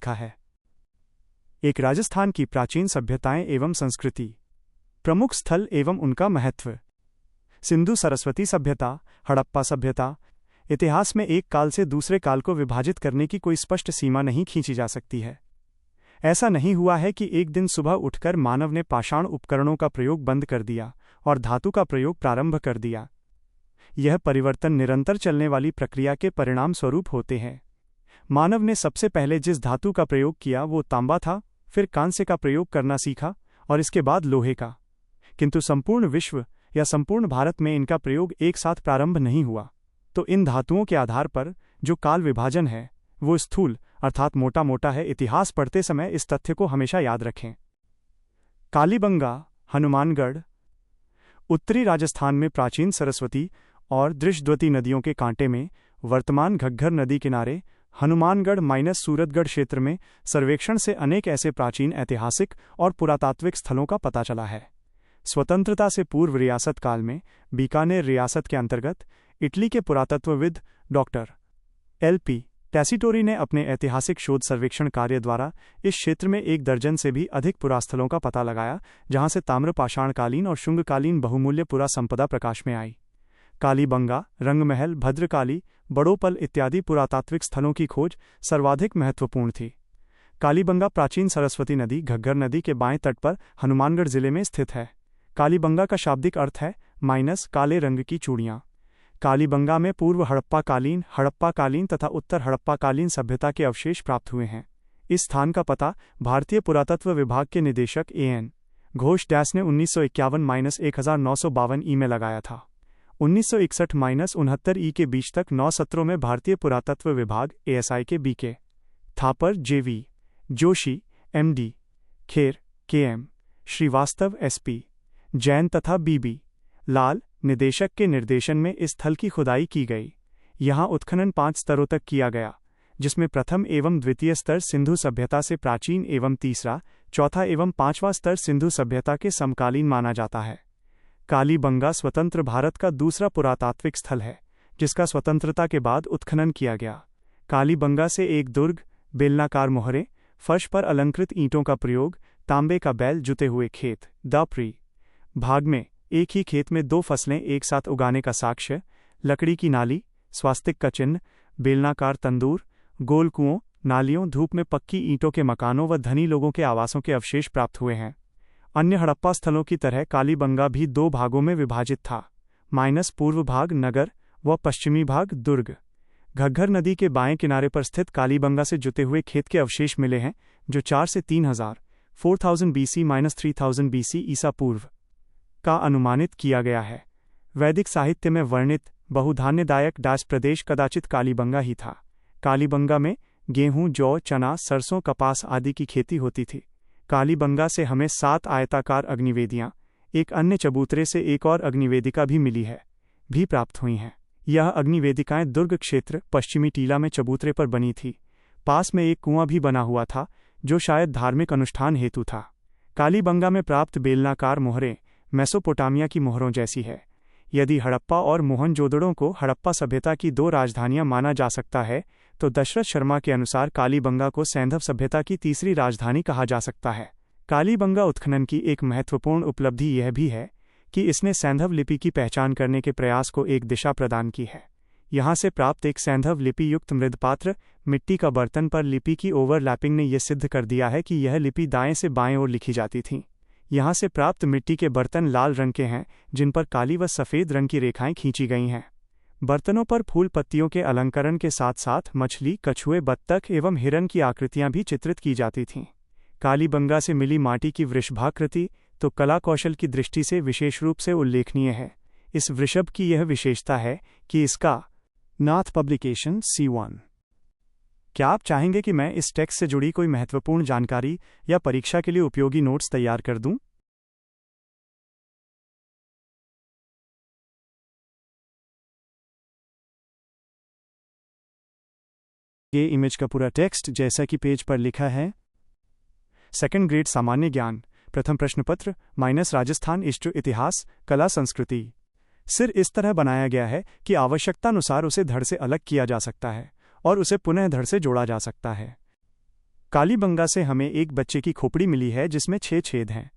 लिखा है। एक राजस्थान की प्राचीन सभ्यताएं एवं संस्कृति, प्रमुख स्थल एवं उनका महत्व। सिंधु सरस्वती सभ्यता, हड़प्पा सभ्यता। इतिहास में एक काल से दूसरे काल को विभाजित करने की कोई स्पष्ट सीमा नहीं खींची जा सकती है। ऐसा नहीं हुआ है कि एक दिन सुबह उठकर मानव ने पाषाण उपकरणों का प्रयोग बंद कर दिया और धातु का प्रयोग प्रारंभ कर दिया। यह परिवर्तन निरंतर चलने वाली प्रक्रिया के परिणाम स्वरूप होते हैं। मानव ने सबसे पहले जिस धातु का प्रयोग किया वो तांबा था, फिर कांस्य का प्रयोग करना सीखा और इसके बाद लोहे का। किंतु संपूर्ण विश्व या संपूर्ण भारत में इनका प्रयोग एक साथ प्रारंभ नहीं हुआ। तो इन धातुओं के आधार पर जो काल विभाजन है वो स्थूल अर्थात मोटा मोटा है। इतिहास पढ़ते समय इस तथ्य को हमेशा याद रखें। कालीबंगा, हनुमानगढ़। उत्तरी राजस्थान में प्राचीन सरस्वती और दृशद्वती नदियों के कांटे में वर्तमान घग्घर नदी किनारे हनुमानगढ़ - सूरतगढ़ क्षेत्र में सर्वेक्षण से अनेक ऐसे प्राचीन ऐतिहासिक और पुरातात्विक स्थलों का पता चला है। स्वतंत्रता से पूर्व रियासत काल में बीकानेर रियासत के अंतर्गत इटली के पुरातत्वविद डॉक्टर L.P. टैसीटोरी ने अपने ऐतिहासिक शोध सर्वेक्षण कार्य द्वारा इस क्षेत्र में 1 दर्जन से भी अधिक पुरास्थलों का पता लगाया, जहां से ताम्रपाषाणकालीन और शुंगकालीन बहुमूल्य पुरा संपदा प्रकाश में आई। कालीबंगा, रंगमहल, भद्रकाली, बड़ोपल इत्यादि पुरातात्विक स्थलों की खोज सर्वाधिक महत्वपूर्ण थी। कालीबंगा प्राचीन सरस्वती नदी घग्घर नदी के बाएं तट पर हनुमानगढ़ जिले में स्थित है। कालीबंगा का शाब्दिक अर्थ है काले रंग की चूड़ियाँ। कालीबंगा में पूर्व हड़प्पाकालीन तथा उत्तर हड़प्पाकालीन सभ्यता के अवशेष प्राप्त हुए हैं। इस स्थान का पता भारतीय पुरातत्व विभाग के निदेशक A.N. घोष ने 1951-1952 ई में लगाया था। 1961-69 ई के बीच तक 9 सत्रों में भारतीय पुरातत्व विभाग ASI के B.K. Thapar J.V. Joshi M.D. Kher K.M. Srivastava S.P. Jain तथा B.B. लाल निदेशक के निर्देशन में इस स्थल की खुदाई की गई। यहाँ उत्खनन 5 स्तरों तक किया गया, जिसमें प्रथम एवं द्वितीय स्तर सिंधु सभ्यता से प्राचीन एवं तीसरा, चौथा एवं 5वां स्तर सिंधु सभ्यता के समकालीन माना जाता है। कालीबंगा स्वतंत्र भारत का दूसरा पुरातात्विक स्थल है, जिसका स्वतंत्रता के बाद उत्खनन किया गया। कालीबंगा से एक दुर्ग, बेलनाकार मोहरे, फर्श पर अलंकृत ईंटों का प्रयोग, तांबे का बैल, जुते हुए खेत, दापरी भाग में एक ही खेत में 2 फसलें एक साथ उगाने का साक्ष्य, लकड़ी की नाली, स्वास्तिक का चिन्ह, बेलनाकार तंदूर, गोल कुओं, नालियों, धूप में पक्की ईंटों के मकानों व धनी लोगों के आवासों के अवशेष प्राप्त हुए हैं। अन्य हड़प्पा स्थलों की तरह कालीबंगा भी 2 भागों में विभाजित था - पूर्व भाग नगर व पश्चिमी भाग दुर्ग। घग्घर नदी के बाएं किनारे पर स्थित कालीबंगा से जुते हुए खेत के अवशेष मिले हैं, जो 4 से 3000 4000 BC - 3000 BC ईसा पूर्व का अनुमानित किया गया है। वैदिक साहित्य में वर्णित बहुधान्यदायक दास प्रदेश कदाचित कालीबंगा ही था। कालीबंगा में गेहूं, जौ, चना, सरसों, कपास आदि की खेती होती थी। कालीबंगा से हमें 7 आयताकार अग्निवेदियां, एक अन्य चबूतरे से एक और अग्निवेदिका भी प्राप्त हुई हैं। यह अग्निवेदिकाएं दुर्ग क्षेत्र पश्चिमी टीला में चबूतरे पर बनी थी। पास में एक कुआं भी बना हुआ था, जो शायद धार्मिक अनुष्ठान हेतु था। कालीबंगा में प्राप्त बेलनाकार मोहरें मेसोपोटामिया की मोहरों जैसी है। यदि हड़प्पा और मोहनजोदड़ो को हड़प्पा सभ्यता की 2 राजधानियां माना जा सकता है, तो दशरथ शर्मा के अनुसार कालीबंगा को सैंधव सभ्यता की तीसरी राजधानी कहा जा सकता है। कालीबंगा उत्खनन की एक महत्वपूर्ण उपलब्धि यह भी है कि इसने सैंधव लिपि की पहचान करने के प्रयास को एक दिशा प्रदान की है। यहाँ से प्राप्त एक सैंधव लिपि युक्त मृदपात्र मिट्टी का बर्तन पर लिपि की ओवरलैपिंग ने यह सिद्ध कर दिया है कि यह लिपि दाएं से बाएं ओर लिखी जाती थी। यहाँ से प्राप्त मिट्टी के बर्तन लाल रंग के हैं, जिन पर काली व सफ़ेद रंग की रेखाएं खींची गई हैं। बर्तनों पर फूल पत्तियों के अलंकरण के साथ साथ मछली, कछुए, बत्तख एवं हिरन की आकृतियां भी चित्रित की जाती थीं। कालीबंगा से मिली माटी की वृषभाकृति तो कला कौशल की दृष्टि से विशेष रूप से उल्लेखनीय है। इस वृषभ की यह विशेषता है कि इसका नाथ पब्लिकेशन C1। क्या आप चाहेंगे कि मैं इस टेक्स्ट से जुड़ी कोई महत्वपूर्ण जानकारी या परीक्षा के लिए उपयोगी नोट्स तैयार कर दूं? ये इमेज का पूरा टेक्स्ट जैसा कि पेज पर लिखा है। 2nd ग्रेड सामान्य ज्ञान, प्रथम प्रश्न पत्र - राजस्थान हिस्ट्री, इतिहास, कला, संस्कृति। सिर इस तरह बनाया गया है कि आवश्यकतानुसार उसे धड़ से अलग किया जा सकता है और उसे पुनः धड़ से जोड़ा जा सकता है। कालीबंगा से हमें एक बच्चे की खोपड़ी मिली है जिसमें 6 छेद हैं।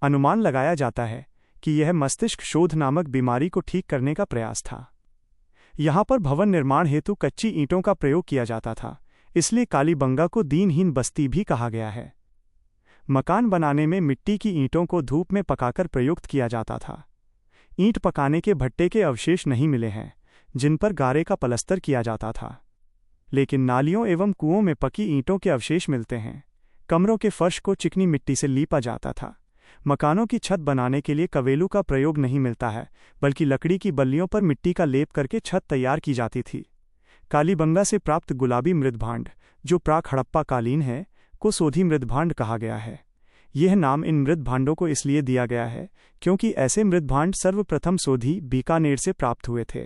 अनुमान लगाया जाता है कि यह मस्तिष्क शोध नामक बीमारी को ठीक करने का प्रयास था। यहाँ पर भवन निर्माण हेतु कच्ची ईंटों का प्रयोग किया जाता था, इसलिए कालीबंगा को दीनहीन बस्ती भी कहा गया है। मकान बनाने में मिट्टी की ईंटों को धूप में पकाकर प्रयुक्त किया जाता था। ईंट पकाने के भट्टे के अवशेष नहीं मिले हैं जिन पर गारे का पलस्तर किया जाता था, लेकिन नालियों एवं कुओं में पकी ईंटों के अवशेष मिलते हैं। कमरों के फर्श को चिकनी मिट्टी से लीपा जाता था। मकानों की छत बनाने के लिए कवेलू का प्रयोग नहीं मिलता है, बल्कि लकड़ी की बल्लियों पर मिट्टी का लेप करके छत तैयार की जाती थी। कालीबंगा से प्राप्त गुलाबी मृदभांड, जो प्राक हड़प्पा कालीन है, को सोधी मृदभांड कहा गया है। यह नाम इन मृदभांडों को इसलिए दिया गया है क्योंकि ऐसे मृदभांड सर्वप्रथम सोधी बीकानेर से प्राप्त हुए थे।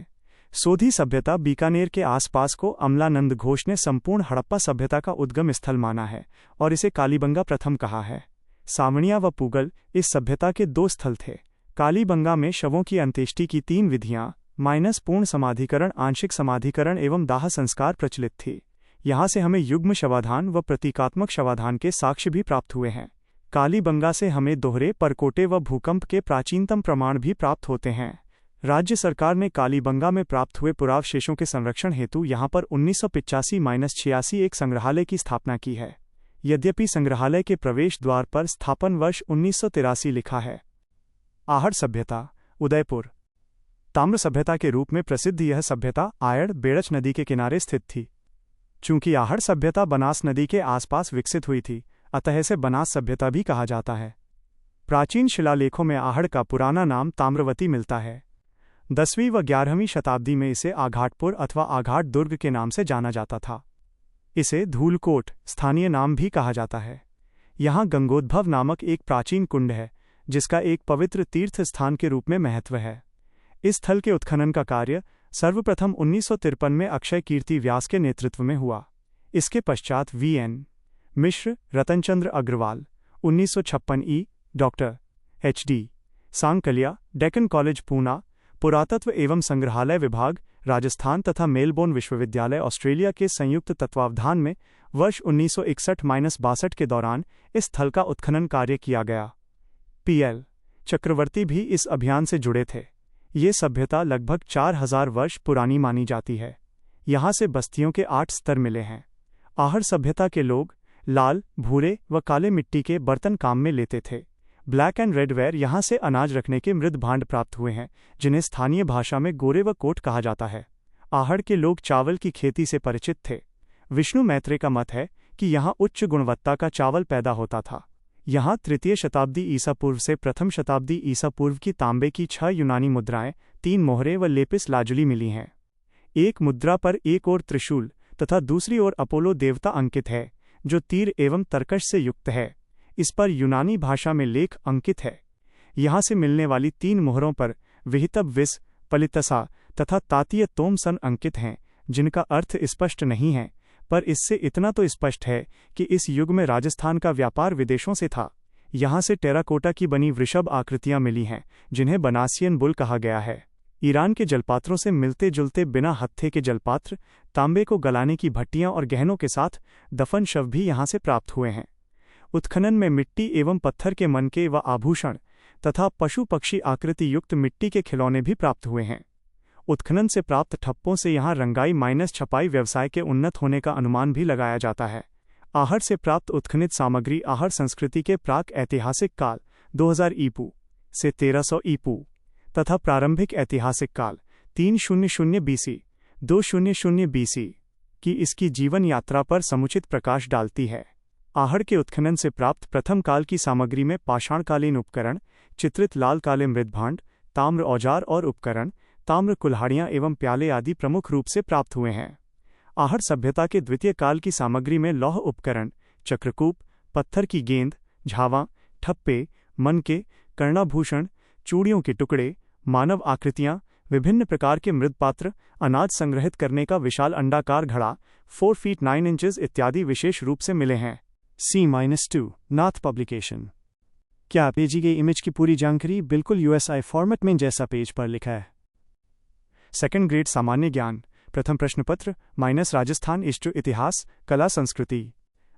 सोधी सभ्यता बीकानेर के आसपास को अमलानंद घोष ने संपूर्ण हड़प्पा सभ्यता का उद्गम स्थल माना है और इसे कालीबंगा प्रथम कहा है। सावणिया व पूगल इस सभ्यता के 2 स्थल थे। कालीबंगा में शवों की अंत्येष्टि की 3 विधियां पूर्ण समाधिकरण, आंशिक समाधिकरण एवं दाह संस्कार प्रचलित थी। यहाँ से हमें युग्म शवाधान व प्रतीकात्मक शवाधान के साक्ष्य भी प्राप्त हुए हैं। कालीबंगा से हमें दोहरे, परकोटे व भूकंप के प्राचीनतम प्रमाण भी प्राप्त होते हैं। राज्य सरकार ने कालीबंगा में प्राप्त हुए पुरावशेषों के संरक्षण हेतु यहाँ पर 1985-86 एक संग्रहालय की स्थापना की है। यद्यपि संग्रहालय के प्रवेश द्वार पर स्थापन वर्ष 1983 लिखा है। आहड़ सभ्यता, उदयपुर। ताम्र सभ्यता के रूप में प्रसिद्ध यह सभ्यता आयड़ बेड़च नदी के किनारे स्थित थी। चूंकि आहड़ सभ्यता बनास नदी के आसपास विकसित हुई थी, अतः इसे बनास सभ्यता भी कहा जाता है। प्राचीन शिलालेखों में आहड़ का पुराना नाम ताम्रवती मिलता है। 10वीं व 11वीं शताब्दी में इसे आघाटपुर अथवा आघाट दुर्ग के नाम से जाना जाता था। इसे धूलकोट स्थानीय नाम भी कहा जाता है। यहाँ गंगोद्भव नामक एक प्राचीन कुंड है जिसका एक पवित्र तीर्थ स्थान के रूप में महत्व है। इस स्थल के उत्खनन का कार्य सर्वप्रथम 1953 में अक्षय कीर्ति व्यास के नेतृत्व में हुआ। इसके पश्चात वीएन मिश्र, रतनचंद्र अग्रवाल, 1956 ई, doctor H D Sankalia, Deccan college Poona, पुरातत्व एवं संग्रहालय विभाग, राजस्थान तथा मेलबोर्न विश्वविद्यालय ऑस्ट्रेलिया के संयुक्त तत्वावधान में वर्ष 1961-62 के दौरान इस स्थल का उत्खनन कार्य किया गया। पीएल चक्रवर्ती भी इस अभियान से जुड़े थे। ये सभ्यता लगभग 4000 वर्ष पुरानी मानी जाती है। यहाँ से बस्तियों के 8 स्तर मिले हैं। आहड़ सभ्यता के लोग लाल, भूरे व काले मिट्टी के बर्तन काम में लेते थे। ब्लैक एंड रेड वेयर यहाँ से अनाज रखने के मृद भांड प्राप्त हुए हैं, जिन्हें स्थानीय भाषा में गोरे व कोट कहा जाता है। आहड़ के लोग चावल की खेती से परिचित थे। विष्णु मैत्रेय का मत है कि यहाँ उच्च गुणवत्ता का चावल पैदा होता था। यहाँ 3य शताब्दी ईसा पूर्व से 1म शताब्दी ईसा पूर्व की तांबे की 6 यूनानी मुद्राएं, 3 मोहरे व लेपिस लाजुली मिली हैं। एक मुद्रा पर एक ओर त्रिशूल तथा दूसरी ओर अपोलो देवता अंकित है, जो तीर एवं तरकश से युक्त है। इस पर यूनानी भाषा में लेख अंकित है। यहाँ से मिलने वाली 3 मोहरों पर विहितब विस, पलितसा तथा तातीय तोम सन अंकित हैं, जिनका अर्थ स्पष्ट नहीं है, पर इससे इतना तो स्पष्ट है कि इस युग में राजस्थान का व्यापार विदेशों से था। यहाँ से टेराकोटा की बनी वृषभ आकृतियां मिली हैं, जिन्हें बनासियन बुल कहा गया है। ईरान के जलपात्रों से मिलते जुलते बिना हत्थे के जलपात्र, तांबे को गलाने की भट्टियां और गहनों के साथ दफन शव भी यहाँ से प्राप्त हुए हैं। उत्खनन में मिट्टी एवं पत्थर के मनके व आभूषण तथा पशु पक्षी आकृति युक्त मिट्टी के खिलौने भी प्राप्त हुए हैं। उत्खनन से प्राप्त ठप्पों से यहाँ रंगाई छपाई व्यवसाय के उन्नत होने का अनुमान भी लगाया जाता है। आहड़ से प्राप्त उत्खनित सामग्री आहड़ संस्कृति के प्राक ऐतिहासिक काल 2000 ईपू से 1300 ईपू तथा प्रारंभिक ऐतिहासिक काल 300 बीसी 200 बीसी की इसकी जीवन यात्रा पर समुचित प्रकाश डालती है। आहड़ के उत्खनन से प्राप्त प्रथम काल की सामग्री में पाषाणकालीन उपकरण, चित्रित लाल काले मृदभांड, ताम्र औजार और उपकरण, ताम्र कुल्हाड़ियां एवं प्याले आदि प्रमुख रूप से प्राप्त हुए हैं। आहड़ सभ्यता के द्वितीय काल की सामग्री में लौह उपकरण, चक्रकूप, पत्थर की गेंद, झावा, ठप्पे, मनके, कर्णाभूषण, चूड़ियों के टुकड़े, मानव आकृतियां, विभिन्न प्रकार के मृदपात्र, अनाज संग्रहित करने का विशाल अंडाकार घड़ा 4 फीट 9 इंचेस इत्यादि विशेष रूप से मिले हैं। C-2 नाथ पब्लिकेशन। क्या भेजी गई इमेज की पूरी जानकारी बिल्कुल USI फॉर्मेट में जैसा पेज पर लिखा है। 2nd ग्रेड सामान्य ज्ञान, प्रथम प्रश्न पत्र -राजस्थान इष्ट इतिहास, कला संस्कृति।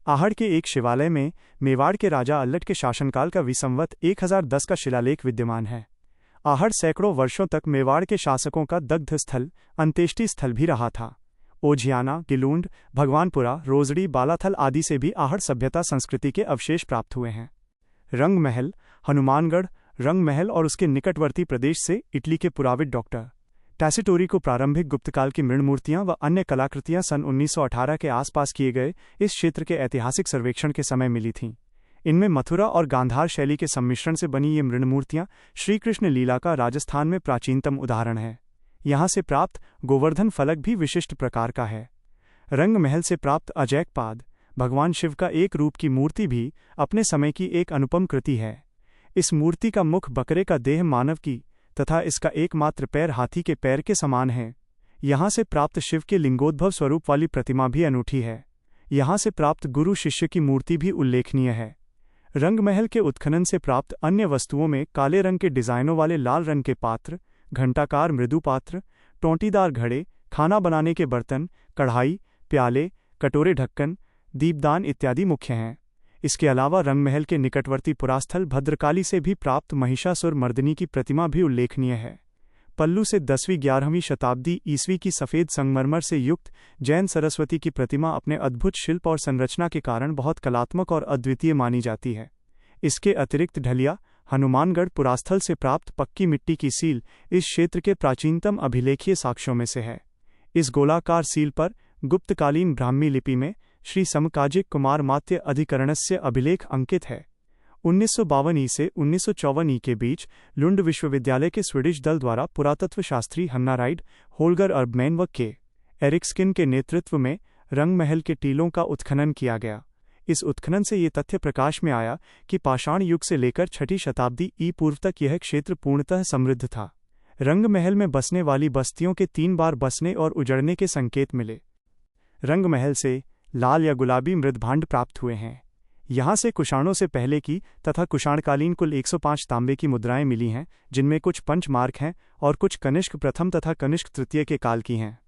आहड़ के एक शिवालय में मेवाड़ के राजा अल्लट के शासनकाल का विसंवत 1010 का शिलालेख विद्यमान है। आहड़ सैकड़ों वर्षों तक मेवाड़ के शासकों का दग्ध स्थल, अंत्येष्टि स्थल भी रहा था। ओझियाना, गिलूंड, भगवानपुरा, रोजड़ी, बालाथल आदि से भी आहड़ सभ्यता संस्कृति के अवशेष प्राप्त हुए हैं। रंग महल, हनुमानगढ़ रंग महल और उसके निकटवर्ती प्रदेश से इटली के पुराविद डॉक्टर टैसिटोरी को प्रारंभिक गुप्तकाल की मृणमूर्तियां व अन्य कलाकृतियां सन 1918 के आसपास किए गए इस क्षेत्र के ऐतिहासिक सर्वेक्षण के समय मिली थीं। इनमें मथुरा और गांधार शैली के सम्मिश्रण से बनी ये मृणमूर्तियां श्रीकृष्ण लीला का राजस्थान में प्राचीनतम उदाहरण है। यहाँ से प्राप्त गोवर्धन फलक भी विशिष्ट प्रकार का है। रंग महल से प्राप्त अजैकपाद, भगवान शिव का एक रूप की मूर्ति भी अपने समय की एक अनुपम कृति है। इस मूर्ति का मुख बकरे का देह मानव की तथा इसका एकमात्र पैर हाथी के पैर के समान है। यहाँ से प्राप्त शिव के लिंगोद्भव स्वरूप वाली प्रतिमा भी अनूठी है। यहाँ से प्राप्त गुरु शिष्य की मूर्ति भी उल्लेखनीय है। रंग महल के उत्खनन से प्राप्त अन्य वस्तुओं में काले रंग के डिजाइनों वाले लाल रंग के पात्र, घंटाकार मृदु पात्र, टोंटीदार घड़े, खाना बनाने के बर्तन, कढ़ाई, प्याले, कटोरे, ढक्कन, दीपदान इत्यादि मुख्य हैं। इसके अलावा रंग महल के निकटवर्ती पुरास्थल भद्रकाली से भी प्राप्त महिषासुर मर्दिनी की प्रतिमा भी उल्लेखनीय है। पल्लू से 10वीं-11वीं शताब्दी ईस्वी की सफ़ेद संगमरमर से युक्त जैन सरस्वती की प्रतिमा अपने अद्भुत शिल्प और संरचना के कारण बहुत कलात्मक और अद्वितीय मानी जाती है। इसके अतिरिक्त ढलिया, हनुमानगढ़ पुरास्थल से प्राप्त पक्की मिट्टी की सील इस क्षेत्र के प्राचीनतम अभिलेखीय साक्ष्यों में से है। इस गोलाकार सील पर गुप्तकालीन ब्राह्मी लिपि में श्री समकाजिक कुमार मात्य अधिकरणस्य अभिलेख अंकित है। 1952 ई से 1954 ई के बीच लुंड विश्वविद्यालय के स्वीडिश दल द्वारा पुरातत्व शास्त्री हन्ना राइड, होल्गर अर्बमैन व के एरिक्सकिन के नेतृत्व में रंग महल के टीलों का उत्खनन किया गया। इस उत्खनन से ये तथ्य प्रकाश में आया कि पाषाण युग से लेकर 6ठी शताब्दी ई पूर्व तक यह क्षेत्र पूर्णतः समृद्ध था। रंग महल में बसने वाली बस्तियों के 3 बार बसने और उजड़ने के संकेत मिले। रंग महल से लाल या गुलाबी मृदभांड प्राप्त हुए हैं। यहाँ से कुषाणों से पहले की तथा कुषाणकालीन कुल 105 तांबे की मुद्राएं मिली हैं, जिनमें कुछ पंचमार्क हैं और कुछ कनिष्क प्रथम तथा कनिष्क तृतीय के काल की हैं।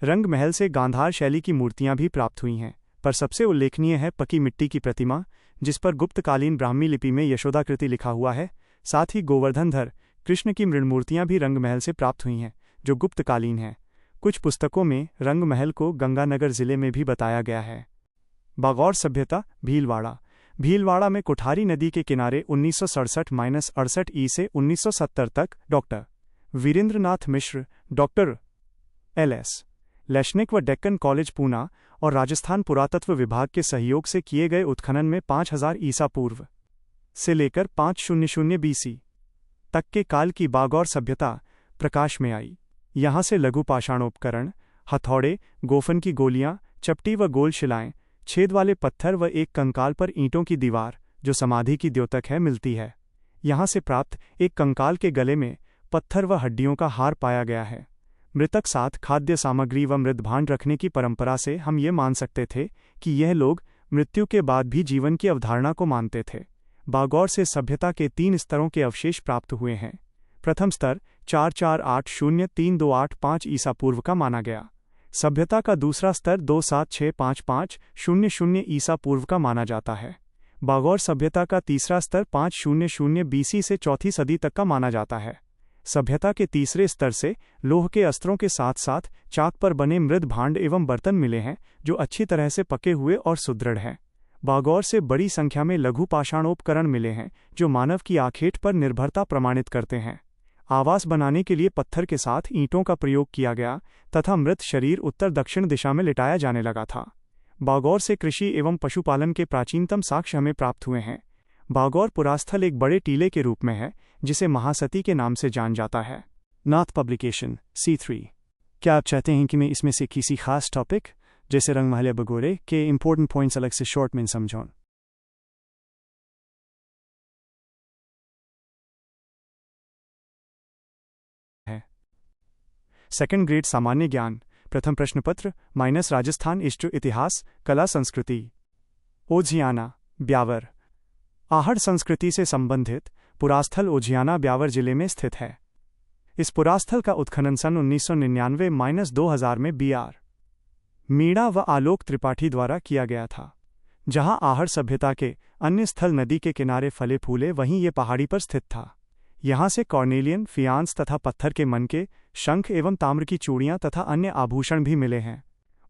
रंग महल से गांधार शैली की मूर्तियां भी प्राप्त हुई हैं, पर सबसे उल्लेखनीय है पकी मिट्टी की प्रतिमा, जिस पर गुप्तकालीन ब्राह्मी लिपि में यशोदाकृति लिखा हुआ है। साथ ही गोवर्धनधर कृष्ण की मृणमूर्तियां भी रंग महल से प्राप्त हुई हैं, जो गुप्तकालीन हैं। कुछ पुस्तकों में रंग महल को गंगानगर जिले में भी बताया गया है। बागौर सभ्यता, भीलवाड़ा। भीलवाड़ा में कुठारी नदी के किनारे 1967-68 ई से 1970 तक डॉक्टर वीरेंद्रनाथ मिश्र, डॉक्टर एल.एस. लेशनिक व डेक्कन कॉलेज पूना और राजस्थान पुरातत्व विभाग के सहयोग से किए गए उत्खनन में 5000 ईसा पूर्व से लेकर 500 BC तक के काल की बागौर सभ्यता प्रकाश में आई। यहाँ से लघु पाषाणोपकरण, हथौड़े, गोफन की गोलियां, चपटी व गोल शिलाएं, छेद वाले पत्थर व एक कंकाल पर ईंटों की दीवार, जो समाधि की द्योतक है, मिलती है। यहाँ से प्राप्त एक कंकाल के गले में पत्थर व हड्डियों का हार पाया गया है। मृतक साथ खाद्य सामग्री व मृदभांड रखने की परंपरा से हम ये मान सकते थे कि यह लोग मृत्यु के बाद भी जीवन की अवधारणा को मानते थे। बागौर से सभ्यता के 3 स्तरों के अवशेष प्राप्त हुए हैं। प्रथम स्तर 4480-3285 ईसा पूर्व का माना गया। सभ्यता का दूसरा स्तर 2765500 ईसा पूर्व का माना जाता है। बागौर सभ्यता का तीसरा स्तर 500 BC से 4वीं सदी तक का माना जाता है। सभ्यता के तीसरे स्तर से लोह के अस्त्रों के साथ साथ चाक पर बने मृद भांड एवं बर्तन मिले हैं, जो अच्छी तरह से पके हुए और सुदृढ़ हैं। बागौर से बड़ी संख्या में लघु पाषाणोपकरण मिले हैं, जो मानव की आखेट पर निर्भरता प्रमाणित करते हैं। आवास बनाने के लिए पत्थर के साथ ईंटों का प्रयोग किया गया तथा मृत शरीर उत्तर दक्षिण दिशा में लिटाया जाने लगा था। बागौर से कृषि एवं पशुपालन के प्राचीनतम साक्ष्य हमें प्राप्त हुए हैं। बागौर पुरास्थल एक बड़े टीले के रूप में है, जिसे महासती के नाम से जान जाता है। नाथ पब्लिकेशन C3। क्या आप चाहते हैं कि मैं इसमें से किसी खास टॉपिक जैसे रंग महल बगोरे के इंपॉर्टेंट पॉइंट्स अलग से शॉर्ट में समझाऊं? सेकंड ग्रेड सामान्य ज्ञान, प्रथम प्रश्नपत्र - राजस्थान इष्ट इतिहास, कला संस्कृति। ओझियाना, ब्यावर। आहड़ संस्कृति से संबंधित पुरास्थल ओझियाना ब्यावर जिले में स्थित है। इस पुरास्थल का उत्खनन सन 1999-2000 में B.R. मीणा व आलोक त्रिपाठी द्वारा किया गया था। जहां आहड़ सभ्यता के अन्य स्थल नदी के किनारे फले फूले, वहीं ये पहाड़ी पर स्थित था। यहाँ से कॉर्नेलियन, फियांस तथा पत्थर के मनके, शंख एवं ताम्र की चूड़ियाँ तथा अन्य आभूषण भी मिले हैं।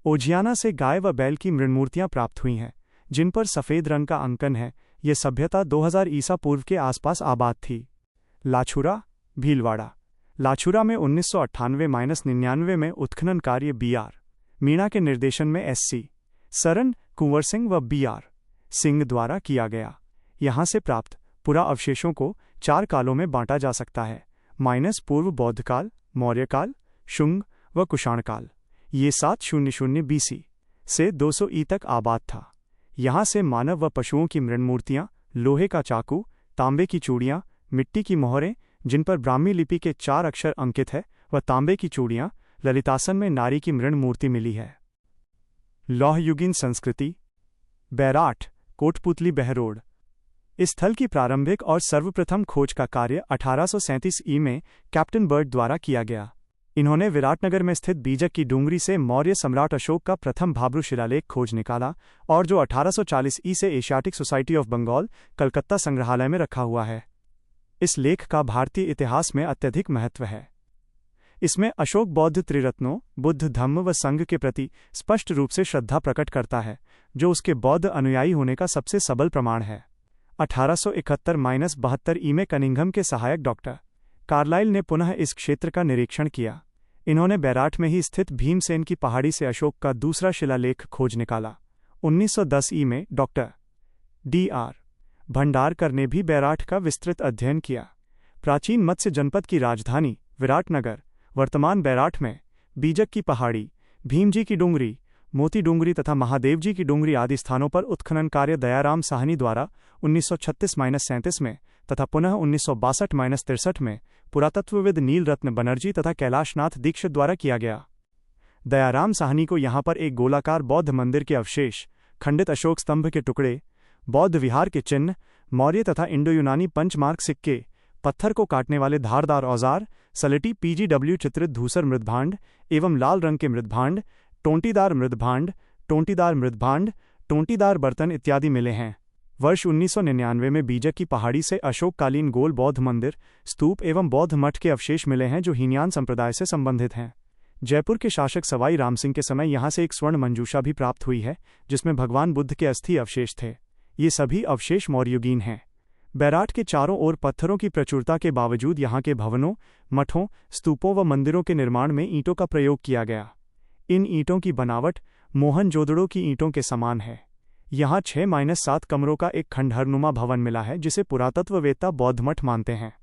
ओजियाना से गाय व बैल की मृणमूर्तियाँ प्राप्त हुई हैं, जिन पर सफ़ेद रंग का अंकन है। ये सभ्यता 2000 ईसा पूर्व के आसपास आबाद थी। लाछुरा, भीलवाड़ा। लाछुरा में 1998-99 में उत्खनन कार्य B.R. मीणा के निर्देशन में S.C. सरन, कुंवर सिंह व B.R. सिंह द्वारा किया गया। यहाँ से प्राप्त पुरा अवशेषों को 4 कालों में बांटा जा सकता है: पूर्व बौद्धकाल, मौर्यकाल, शुंग व कुषाणकाल। ये 700 BC से 200 ई तक आबाद था। यहाँ से मानव व पशुओं की मृणमूर्तियाँ, लोहे का चाकू, तांबे की चूड़ियाँ, मिट्टी की मोहरें जिन पर ब्राह्मी लिपि के 4 अक्षर अंकित है, व तांबे की चूड़ियाँ, ललितासन में नारी की मृण मूर्ति मिली है। लौहयुगीन संस्कृति। बैराठ, कोटपुतली बहरोड। इस स्थल की प्रारंभिक और सर्वप्रथम खोज का कार्य 1837 ई में कैप्टन बर्ड द्वारा किया गया। इन्होंने विराटनगर में स्थित बीजक की डूंगरी से मौर्य सम्राट अशोक का प्रथम भाब्रू शिलालेख खोज निकाला, और जो 1840 ई से Asiatic Society of Bengal, Calcutta संग्रहालय में रखा हुआ है। इस लेख का भारतीय इतिहास में अत्यधिक महत्व है। इसमें अशोक बौद्ध त्रिरत्नों, बुद्ध, धम्म व संघ के प्रति स्पष्ट रूप से श्रद्धा प्रकट करता है, जो उसके बौद्ध अनुयायी होने का सबसे सबल प्रमाण है। 1871-72 ई में कनिंघम के सहायक डॉक्टर कार्लाइल ने पुनः इस क्षेत्र का निरीक्षण किया। इन्होंने बैराठ में ही स्थित भीमसेन की पहाड़ी से अशोक का दूसरा शिलालेख खोज निकाला। 1910 ई में डॉक्टर D.R. भंडारकर ने भी बैराठ का विस्तृत अध्ययन किया। प्राचीन मत्स्य जनपद की राजधानी विराटनगर, वर्तमान बैराठ में बीजक की पहाड़ी, भीमजी की डूंगरी, मोती डूंगरी तथा महादेवजी की डूंगरी आदि स्थानों पर उत्खनन कार्य दयाराम साहनी द्वारा 1936-37 में तथा पुनः 1962-63 में पुरातत्वविद नील रत्न बनर्जी तथा कैलाशनाथ दीक्षित द्वारा किया गया। दयाराम साहनी को यहाँ पर एक गोलाकार बौद्ध मंदिर के अवशेष, खंडित अशोक स्तंभ के टुकड़े, बौद्ध विहार के चिन्ह, मौर्य तथा इंडो यूनानी पंचमार्क सिक्के, पत्थर को काटने वाले धारदार औजार, सलेटी PGW चित्रित धूसर मृदभांड एवं लाल रंग के मृदभांड, टोंटीदार मृदभांड, टोंटीदार बर्तन इत्यादि मिले हैं। वर्ष 1999 में बीजक की पहाड़ी से अशोककालीन गोल बौद्ध मंदिर, स्तूप एवं बौद्ध मठ के अवशेष मिले हैं, जो हीनयान संप्रदाय से संबंधित हैं। जयपुर के शासक सवाई रामसिंह के समय यहाँ से एक स्वर्ण मंजूषा भी प्राप्त हुई है, जिसमें भगवान बुद्ध के अस्थि अवशेष थे। ये सभी अवशेष मौर्ययुगीन हैं। बैराठ के चारों ओर पत्थरों की प्रचुरता के बावजूद यहाँ के भवनों, मठों, स्तूपों व मंदिरों के निर्माण में ईंटों का प्रयोग किया गया। इन ईंटों की बनावट मोहनजोदड़ो की ईंटों के समान है। यहाँ 6-7 कमरों का एक खंडहरनुमा भवन मिला है, जिसे पुरातत्ववेत्ता बौद्ध मठ मानते हैं।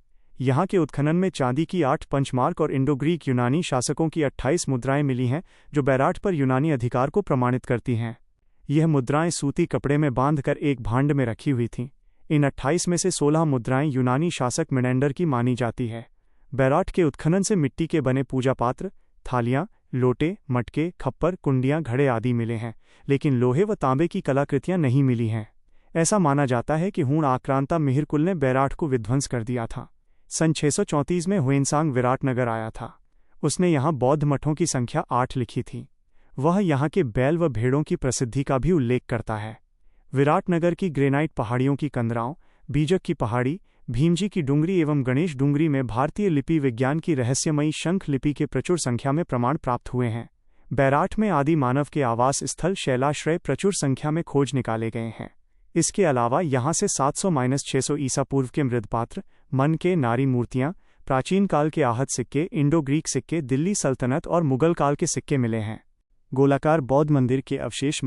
यहाँ के उत्खनन में चांदी की 8 पंचमार्क और इंडो ग्रीक यूनानी शासकों की 28 मुद्राएं मिली हैं, जो बैराठ पर यूनानी अधिकार को प्रमाणित करती हैं। यह मुद्राएं सूती कपड़े में बांधकर एक भांड में रखी हुई थीं। इन 28 में से 16 मुद्राएं यूनानी शासक मिनेंडर की मानी जाती है। बैराठ के उत्खनन से मिट्टी के बने पूजा पात्र, थालियाँ, लोटे, मटके, खप्पर, कुंडियाँ, घड़े आदि मिले हैं, लेकिन लोहे व तांबे की कलाकृतियाँ नहीं मिली हैं। ऐसा माना जाता है कि हूण आक्रांता मिहिरकुल ने बैराठ को विध्वंस कर दिया था। सन 634 में हुएनसांग विराटनगर आया था। उसने यहाँ बौद्ध मठों की संख्या 8 लिखी थी। वह यहाँ के बैल व भेड़ों की प्रसिद्धि का भी उल्लेख करता है। विराटनगर की ग्रेनाइट पहाड़ियों की कंदराओं, बीजक की पहाड़ी, भीमजी की डूंगरी एवं गणेश डूंगरी में भारतीय लिपि विज्ञान की रहस्यमयी शंख लिपि के प्रचुर संख्या में प्रमाण प्राप्त हुए हैं। बैराठ में आदि मानव के आवास स्थल शैलाश्रय प्रचुर संख्या में खोज निकाले गए हैं। इसके अलावा यहाँ से 700-600 ईसा पूर्व के मृदपात्र, मन के नारी मूर्तियाँ, प्राचीन काल के आहत सिक्के, इंडो ग्रीक सिक्के, दिल्ली सल्तनत और मुगल काल के सिक्के मिले हैं। गोलाकार बौद्ध मंदिर के अवशेष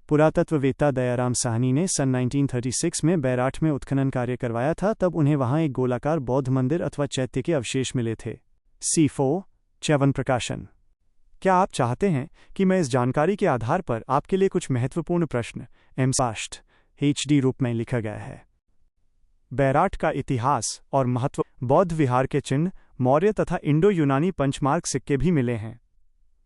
पुरातत्ववेत्ता दयाराम साहनी ने सन 1936 में बैराठ में उत्खनन कार्य करवाया था। तब उन्हें वहां एक गोलाकार बौद्ध मंदिर अथवा चैत्य के अवशेष मिले थे। C4 च्यवन प्रकाशन। क्या आप चाहते हैं कि मैं इस जानकारी के आधार पर आपके लिए कुछ महत्वपूर्ण प्रश्न एमसास्ट HD रूप में लिखा गया है। बैराठ का इतिहास और महत्व। बौद्ध विहार के चिन्ह, मौर्य तथा इंडो यूनानी पंचमार्क सिक्के भी मिले हैं।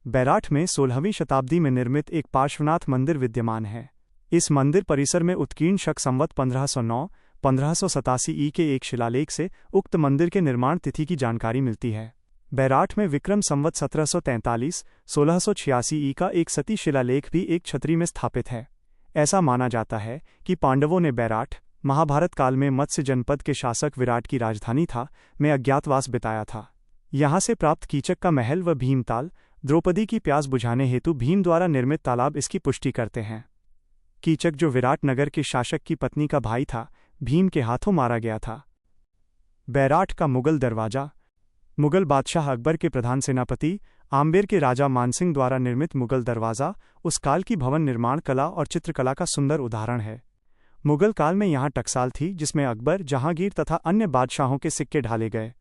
बैराठ में 16वीं शताब्दी में निर्मित एक पार्श्वनाथ मंदिर विद्यमान है। इस मंदिर परिसर में उत्कीर्ण शक संवत 1509-1587 ई के एक शिलालेख से उक्त मंदिर के निर्माण तिथि की जानकारी मिलती है। बैराठ में विक्रम संवत 1743-1686 ई का एक सती शिलालेख भी एक छतरी में स्थापित है। ऐसा माना जाता है कि पांडवों ने बैराठ, महाभारत काल में मत्स्य जनपद के शासक विराट की राजधानी था, में अज्ञातवास बिताया था। यहाँ से प्राप्त कीचक का महल व भीमताल, द्रौपदी की प्यास बुझाने हेतु भीम द्वारा निर्मित तालाब इसकी पुष्टि करते हैं। कीचक, जो विराट नगर के शासक की पत्नी का भाई था, भीम के हाथों मारा गया था। बैराठ का मुगल दरवाजा। मुगल बादशाह अकबर के प्रधान सेनापति आम्बेर के राजा मानसिंह द्वारा निर्मित मुगल दरवाज़ा उस काल की भवन निर्माण कला और चित्रकला का सुंदर उदाहरण है। मुगल काल में यहाँ टकसाल थी, जिसमें अकबर, जहांगीर तथा अन्य बादशाहों के सिक्के ढाले गए।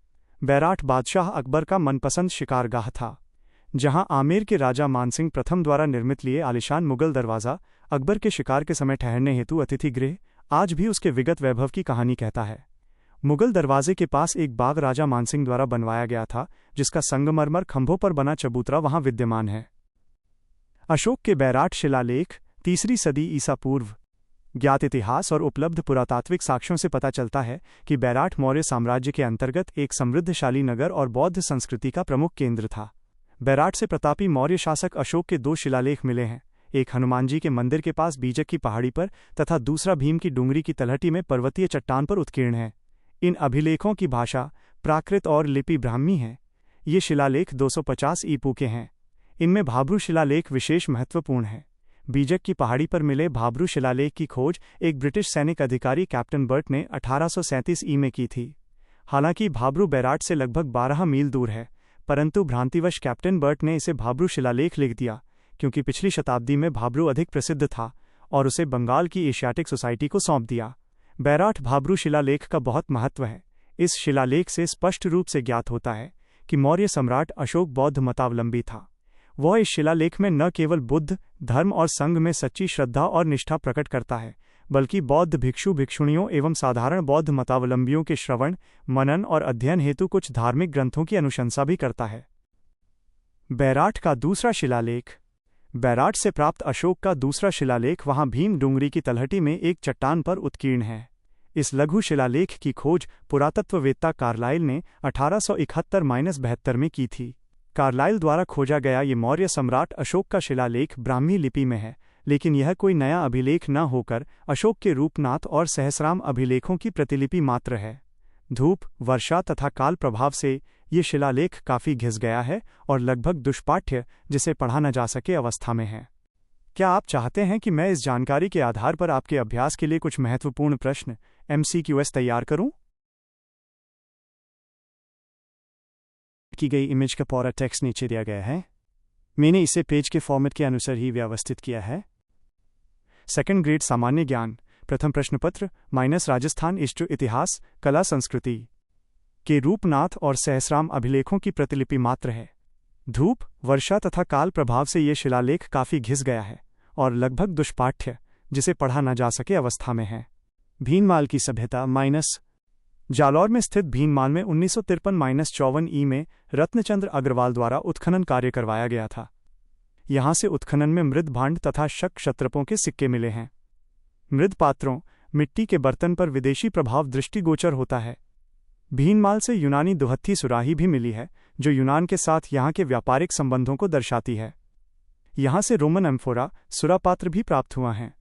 बैराठ बादशाह अकबर का मनपसंद शिकारगाह था, जहां आमेर के राजा मानसिंह प्रथम द्वारा निर्मित लिए आलिशान मुगल दरवाज़ा अकबर के शिकार के समय ठहरने हेतु अतिथि गृह आज भी उसके विगत वैभव की कहानी कहता है। मुगल दरवाजे के पास एक बाग राजा मानसिंह द्वारा बनवाया गया था, जिसका संगमरमर खंभों पर बना चबूतरा वहां विद्यमान है। अशोक के बैराठ शिलालेख, 3री सदी ईसा पूर्व। ज्ञात इतिहास और उपलब्ध पुरातात्विक साक्ष्यों से पता चलता है कि बैराठ मौर्य साम्राज्य के अंतर्गत एक समृद्धशाली नगर और बौद्ध संस्कृति का प्रमुख केंद्र था। बैराठ से प्रतापी मौर्य शासक अशोक के 2 शिलालेख मिले हैं, एक हनुमान जी के मंदिर के पास बीजक की पहाड़ी पर तथा दूसरा भीम की डूंगरी की तलहटी में पर्वतीय चट्टान पर उत्कीर्ण है। इन अभिलेखों की भाषा प्राकृत और लिपि ब्राह्मी है। ये शिलालेख 250 ईपू के हैं। इनमें भाब्रू शिलालेख विशेष महत्वपूर्ण है। बीजक की पहाड़ी पर मिले भाब्रू शिलालेख की खोज एक ब्रिटिश सैनिक अधिकारी कैप्टन बर्ट ने 1837 में की थी। हालांकि भाब्रू बैराठ से लगभग 12 मील दूर है, परंतु भ्रांतिवश कैप्टन बर्ट ने इसे भाब्रू शिलालेख लिख दिया, क्योंकि पिछली शताब्दी में भाब्रू अधिक प्रसिद्ध था और उसे बंगाल की एशियाटिक सोसाइटी को सौंप दिया। बैराठ भाब्रू शिलालेख का बहुत महत्व है। इस शिलालेख से स्पष्ट रूप से ज्ञात होता है कि मौर्य सम्राट अशोक बौद्ध मतावलंबी था। वह इस शिलालेख में न केवल बुद्ध धर्म और संघ में सच्ची श्रद्धा और निष्ठा प्रकट करता है, बल्कि बौद्ध भिक्षु भिक्षुणियों एवं साधारण बौद्ध मतावलंबियों के श्रवण, मनन और अध्ययन हेतु कुछ धार्मिक ग्रंथों की अनुशंसा भी करता है। बैराठ का दूसरा शिलालेख। बैराठ से प्राप्त अशोक का दूसरा शिलालेख वहां भीम डूंगरी की तलहटी में एक चट्टान पर उत्कीर्ण है। इस लघु शिलालेख की खोज पुरातत्ववेत्ता कार्लाइल ने 1871-72 में की थी। कार्लाइल द्वारा खोजा गया ये मौर्य सम्राट अशोक का शिलालेख ब्राह्मी लिपि में है, लेकिन यह कोई नया अभिलेख न होकर अशोक के रूपनाथ और सहस्राम अभिलेखों की प्रतिलिपि मात्र है। धूप, वर्षा तथा काल प्रभाव से ये शिलालेख काफ़ी घिस गया है और लगभग दुष्पाठ्य, जिसे पढ़ा न जा सके अवस्था में है। क्या आप चाहते हैं कि मैं इस जानकारी के आधार पर आपके अभ्यास के लिए कुछ महत्वपूर्ण प्रश्न MCQs तैयार करूं? की गई इमेज का पूरा टेक्स्ट नीचे दिया गया है। मैंने इसे पेज के फॉर्मेट के अनुसार ही व्यवस्थित किया है। सेकंड ग्रेड सामान्य ज्ञान प्रथम प्रश्न पत्र - राजस्थान इष्ट इतिहास कला संस्कृति के रूपनाथ और सहस्राम अभिलेखों की प्रतिलिपि मात्र है। धूप, वर्षा तथा काल प्रभाव से ये शिलालेख काफ़ी घिस गया है और लगभग दुष्पाठ्य, जिसे पढ़ा न जा सके अवस्था में है। भीनमाल की सभ्यता जालौर में स्थित भीनमाल में 1953-54 में रत्नचंद्र अग्रवाल द्वारा उत्खनन कार्य करवाया गया था। यहाँ से उत्खनन में मृद भांड तथा शक क्षत्रपों के सिक्के मिले हैं। मृद पात्रों, मिट्टी के बर्तन पर विदेशी प्रभाव दृष्टिगोचर होता है। भीनमाल से यूनानी दुहत्थी सुराही भी मिली है, जो यूनान के साथ यहाँ के व्यापारिक संबंधों को दर्शाती है। यहाँ से रोमन एम्फोरा, सुरापात्र भी प्राप्त हुआ हैं।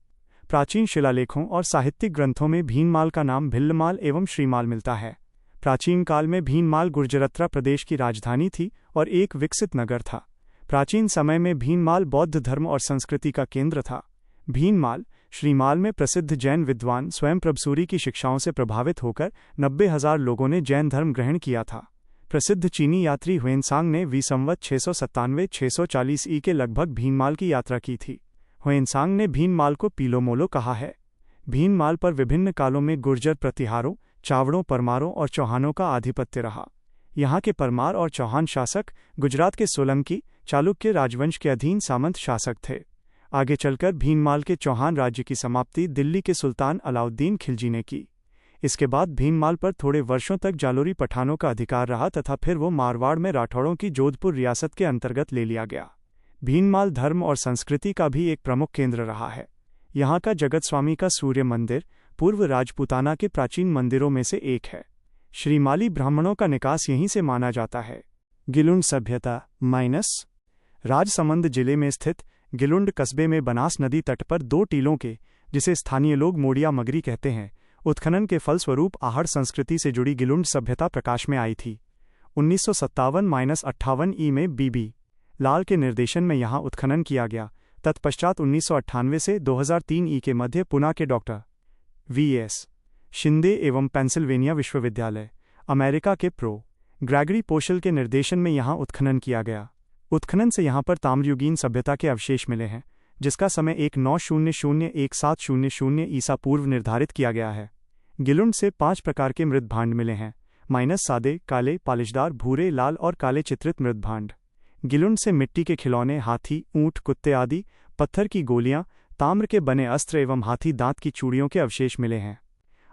प्राचीन शिलालेखों और साहित्यिक ग्रंथों में भीनमाल का नाम भिल्लमाल एवं श्रीमाल मिलता है। प्राचीन काल में भीनमाल गुर्जरत्रा प्रदेश की राजधानी थी और एक विकसित नगर था। प्राचीन समय में भीनमाल बौद्ध धर्म और संस्कृति का केंद्र था। भीनमाल, श्रीमाल में प्रसिद्ध जैन विद्वान स्वयं प्रभसूरी की शिक्षाओं से प्रभावित होकर 90,000 लोगों ने जैन धर्म ग्रहण किया था। प्रसिद्ध चीनी यात्री ह्वेनसांग ने संवत 697-640 ई के लगभग भीनमाल की यात्रा की थी। ह्वेनसांग ने भीनमाल को पीलोमोलो कहा है। भीनमाल पर विभिन्न कालों में गुर्जर प्रतिहारों, चावड़ों, परमारों और चौहानों का आधिपत्य रहा। यहाँ के परमार और चौहान शासक गुजरात के सोलंकी, चालुक्य राजवंश के अधीन सामंत शासक थे। आगे चलकर भीनमाल के चौहान राज्य की समाप्ति दिल्ली के सुल्तान अलाउद्दीन खिलजी ने की। इसके बाद भीनमाल पर थोड़े वर्षों तक जालोरी पठानों का अधिकार रहा तथा फिर वो मारवाड़ में राठौड़ों की जोधपुर रियासत के अंतर्गत ले लिया गया। भीनमाल धर्म और संस्कृति का भी एक प्रमुख केंद्र रहा है। यहाँ का जगत स्वामी का सूर्य मंदिर पूर्व राजपूताना के प्राचीन मंदिरों में से एक है। श्रीमाली ब्राह्मणों का निकास यहीं से माना जाता है। गिलुंड सभ्यता - राजसमंद जिले में स्थित गिलुंड कस्बे में बनास नदी तट पर 2 टीलों के, जिसे स्थानीय लोग मोड़िया मगरी कहते हैं, उत्खनन के फलस्वरूप आहड़ संस्कृति से जुड़ी गिलुंड सभ्यता प्रकाश में आई थी। 1957-58 ई में बीबी लाल के निर्देशन में यहाँ उत्खनन किया गया। तत्पश्चात 1998 से 2003 ई के मध्य पुणे के डॉक्टर वीएस शिंदे एवं पेंसिल्वेनिया विश्वविद्यालय, अमेरिका के प्रो ग्रेगरी पोशल के निर्देशन में यहाँ उत्खनन किया गया। उत्खनन से यहाँ पर ताम्रयुगीन सभ्यता के अवशेष मिले हैं, जिसका समय 1900-1700 ईसा पूर्व निर्धारित किया गया है। गिलुंड से 5 प्रकार के मृदभांड मिले हैं, सादे, काले, पालिशदार, भूरे, लाल और काले चित्रित मृदभांड। गिलुंड से मिट्टी के खिलौने, हाथी, ऊंट, कुत्ते आदि, पत्थर की गोलियां, ताम्र के बने अस्त्र एवं हाथी दांत की चूड़ियों के अवशेष मिले हैं।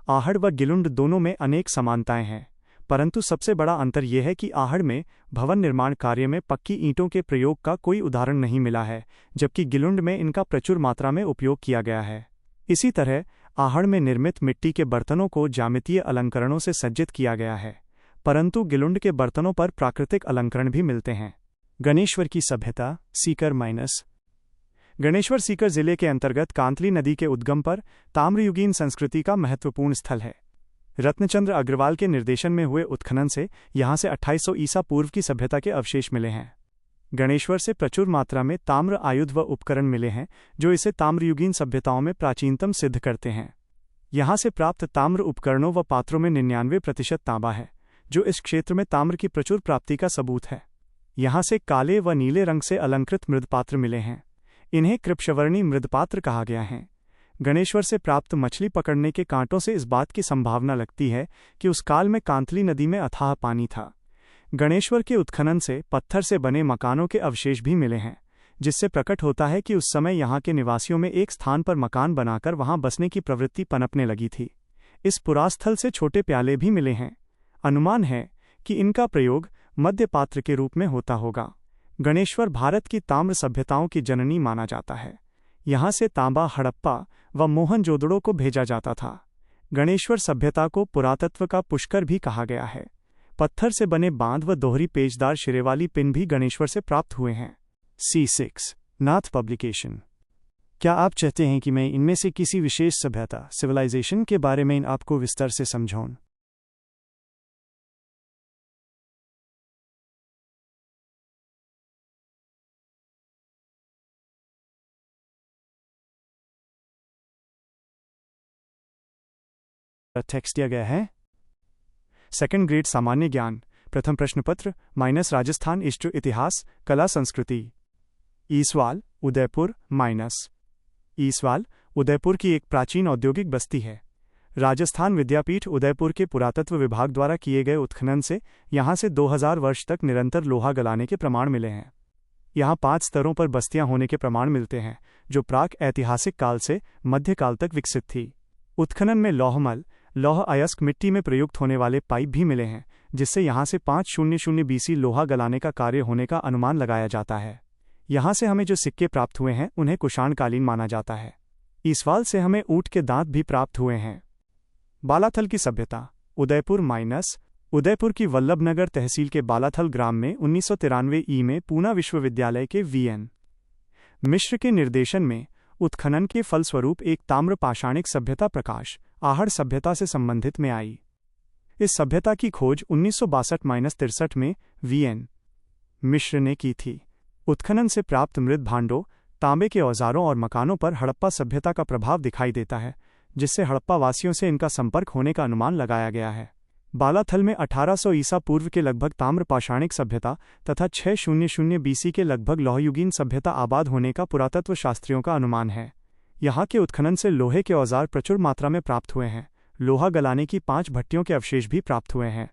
आहड़ व गिलुंड दोनों में अनेक समानताएं हैं, परंतु सबसे बड़ा अंतर यह है कि आहड़ में भवन निर्माण कार्य में पक्की ईंटों के प्रयोग का कोई उदाहरण नहीं मिला है, जबकि गिलुंड में इनका प्रचुर मात्रा में उपयोग किया गया है। इसी तरह आहड़ में निर्मित मिट्टी के बर्तनों को ज्यामितीय अलंकरणों से सज्जित किया गया है, परंतु गिलुंड के बर्तनों पर प्राकृतिक अलंकरण भी मिलते हैं। गणेश्वर की सभ्यता, सीकर गणेश्वर सीकर जिले के अंतर्गत कांतली नदी के उद्गम पर ताम्रयुगीन संस्कृति का महत्वपूर्ण स्थल है। रत्नचंद्र अग्रवाल के निर्देशन में हुए उत्खनन से यहाँ से 2800 ईसा पूर्व की सभ्यता के अवशेष मिले हैं। गणेश्वर से प्रचुर मात्रा में ताम्र आयुध व उपकरण मिले हैं, जो इसे ताम्रयुगीन सभ्यताओं में प्राचीनतम सिद्ध करते हैं। यहाँ से प्राप्त ताम्र उपकरणों व पात्रों में 99% तांबा है, जो इस क्षेत्र में ताम्र की प्रचुर प्राप्ति का सबूत है। यहाँ से काले व नीले रंग से अलंकृत मृदपात्र मिले हैं। इन्हें कृपशवर्णी मृदपात्र कहा गया है। गणेश्वर से प्राप्त मछली पकड़ने के कांटों से इस बात की संभावना लगती है कि उस काल में कांतली नदी में अथाह पानी था। गणेश्वर के उत्खनन से पत्थर से बने मकानों के अवशेष भी मिले हैं, जिससे प्रकट होता है कि उस समय यहाँ के निवासियों में एक स्थान पर मकान बनाकर वहाँ बसने की प्रवृत्ति पनपने लगी थी। इस पुरास्थल से छोटे प्याले भी मिले हैं। अनुमान है कि इनका प्रयोग मध्य पात्र के रूप में होता होगा। गणेश्वर भारत की ताम्र सभ्यताओं की जननी माना जाता है। यहाँ से तांबा हड़प्पा व मोहनजोदड़ो को भेजा जाता था। गणेश्वर सभ्यता को पुरातत्व का पुष्कर भी कहा गया है। पत्थर से बने बांध व दोहरी पेचदार शिरे वाली पिन भी गणेश्वर से प्राप्त हुए हैं। C6 नाथ पब्लिकेशन। क्या आप चाहते हैं कि मैं इनमें से किसी विशेष सभ्यता सिविलाइजेशन के बारे में आपको विस्तार से समझाऊं? टेक्स्ट दिया गया है। 2nd ग्रेड सामान्य ज्ञान, प्रथम प्रश्न पत्र राजस्थान इष्ट इतिहास कला संस्कृति। ईसवाल उदयपुर ईसवाल उदयपुर की एक प्राचीन औद्योगिक बस्ती है। राजस्थान विद्यापीठ उदयपुर के पुरातत्व विभाग द्वारा किए गए उत्खनन से यहाँ से 2000 वर्ष तक निरंतर लोहा गलाने के प्रमाण मिले हैं। यहाँ 5 स्तरों पर बस्तियां होने के प्रमाण मिलते हैं, जो प्राक ऐतिहासिक काल से मध्यकाल तक विकसित थी। उत्खनन में लौहमल, लौह अयस्क मिट्टी में प्रयुक्त होने वाले पाइप भी मिले हैं, जिससे यहाँ से 500 BC लोहा गलाने का कार्य होने का अनुमान लगाया जाता है। यहाँ से हमें जो सिक्के प्राप्त हुए हैं उन्हें कुषाणकालीन माना जाता है। ईसवाल से हमें ऊंट के दांत भी प्राप्त हुए हैं। बालाथल की सभ्यता, उदयपुर की वल्लभनगर तहसील के बालाथल ग्राम में 1993 ई में पूना विश्वविद्यालय के वीएन मिश्र के निर्देशन में उत्खनन के फलस्वरूप एक ताम्र पाषाणिक सभ्यता प्रकाश आहड़ सभ्यता से संबंधित में आई। इस सभ्यता की खोज 1962-63 में वीएन मिश्र ने की थी। उत्खनन से प्राप्त मृद भांडों, तांबे के औजारों और मकानों पर हड़प्पा सभ्यता का प्रभाव दिखाई देता है, जिससे हड़प्पा वासियों से इनका संपर्क होने का अनुमान लगाया गया है। बालाथल में 1800 ईसा पूर्व के लगभग ताम्र पाषाणिक सभ्यता तथा 600 BC के लगभग लौहयुगीन सभ्यता आबाद होने का पुरातत्व शास्त्रियों का अनुमान है। यहाँ के उत्खनन से लोहे के औजार प्रचुर मात्रा में प्राप्त हुए हैं। लोहा गलाने की 5 भट्टियों के अवशेष भी प्राप्त हुए हैं।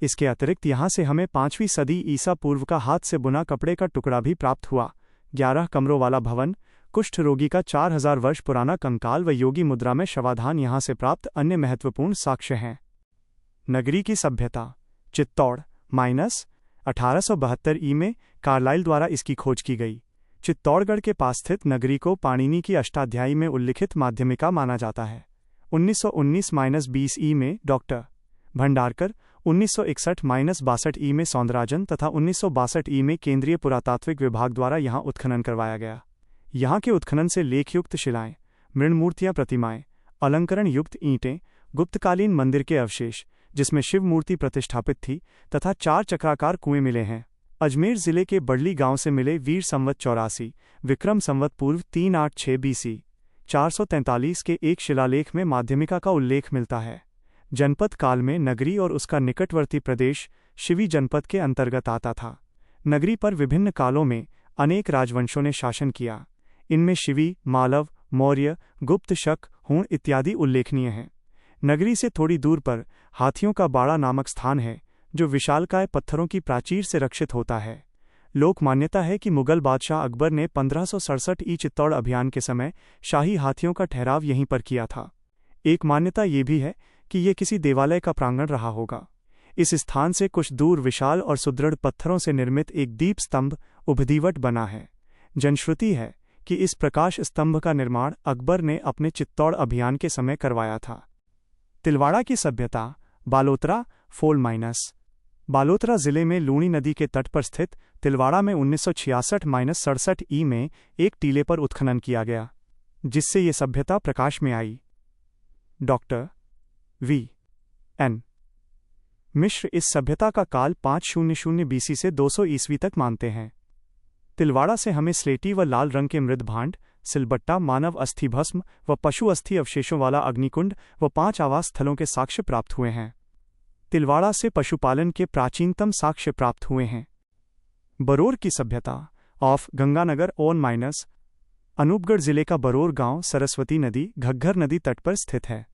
इसके अतिरिक्त यहाँ से हमें 5वीं सदी ईसा पूर्व का हाथ से बुना कपड़े का टुकड़ा भी प्राप्त हुआ। 11 कमरों वाला भवन, कुष्ठ रोगी का 4000 वर्ष पुराना कंकाल व योगी मुद्रा में शवाधान यहाँ से प्राप्त अन्य महत्वपूर्ण साक्ष्य हैं। नगरी की सभ्यता, चित्तौड़ 1872 ई में कार्लाइल द्वारा इसकी खोज की गई। चित्तौड़गढ़ के पास स्थित नगरी को पाणिनि की अष्टाध्यायी में उल्लिखित माध्यमिका माना जाता है। 1919-20 ई में डॉक्टर भंडारकर, 1961-62 ई में सौंदराजन तथा 1962 ई में केंद्रीय पुरातात्विक विभाग द्वारा यहाँ उत्खनन करवाया गया। यहाँ के उत्खनन से लेखयुक्त शिलाएं, मृणमूर्तियां, प्रतिमाएं, अलंकरण युक्त ईंटें, गुप्तकालीन मंदिर के अवशेष जिसमें शिव मूर्ति प्रतिष्ठापित थी तथा 4 चक्राकार कुएं मिले हैं। अजमेर जिले के बड़ली गांव से मिले वीर संवत 84 विक्रम संवत पूर्व 386 BC 443 के एक शिलालेख में माध्यमिका का उल्लेख मिलता है। जनपद काल में नगरी और उसका निकटवर्ती प्रदेश शिवी जनपद के अंतर्गत आता था। नगरी पर विभिन्न कालों में अनेक राजवंशों ने शासन किया। इनमें शिवी, मालव, मौर्य, गुप्त, शक, हूण इत्यादि उल्लेखनीय हैं। नगरी से थोड़ी दूर पर हाथियों का बाड़ा नामक स्थान है जो विशालकाय पत्थरों की प्राचीर से रक्षित होता है। लोक मान्यता है कि मुगल बादशाह अकबर ने 1567 ई चित्तौड़ अभियान के समय शाही हाथियों का ठहराव यहीं पर किया था। एक मान्यता ये भी है कि ये किसी देवालय का प्रांगण रहा होगा। इस स्थान से कुछ दूर विशाल और सुदृढ़ पत्थरों से निर्मित एक दीप स्तंभ उभदीवट बना है। जनश्रुति है कि इस प्रकाश स्तंभ का निर्माण अकबर ने अपने चित्तौड़ अभियान के समय करवाया था। तिलवाड़ा की सभ्यता, बालोतरा फोल माइनस। बालोतरा जिले में लूणी नदी के तट पर स्थित तिलवाड़ा में 1966-67 ई में एक टीले पर उत्खनन किया गया, जिससे ये सभ्यता प्रकाश में आई। Doctor V.N. मिश्र इस सभ्यता का काल 500 BC से 200 ईस्वी तक मानते हैं। तिलवाड़ा से हमें स्लेटी व लाल रंग के मृद भांड, सिलबट्टा, मानव अस्थि भस्म व पशु अस्थि अवशेषों वाला अग्निकुंड व 5 आवास स्थलों के साक्ष्य प्राप्त हुए हैं। तिलवाड़ा से पशुपालन के प्राचीनतम साक्ष्य प्राप्त हुए हैं। बरोर की सभ्यता of Ganganagar own minus. Anupgarh जिले का बरोर गांव सरस्वती नदी, घग्घर नदी तट पर स्थित है।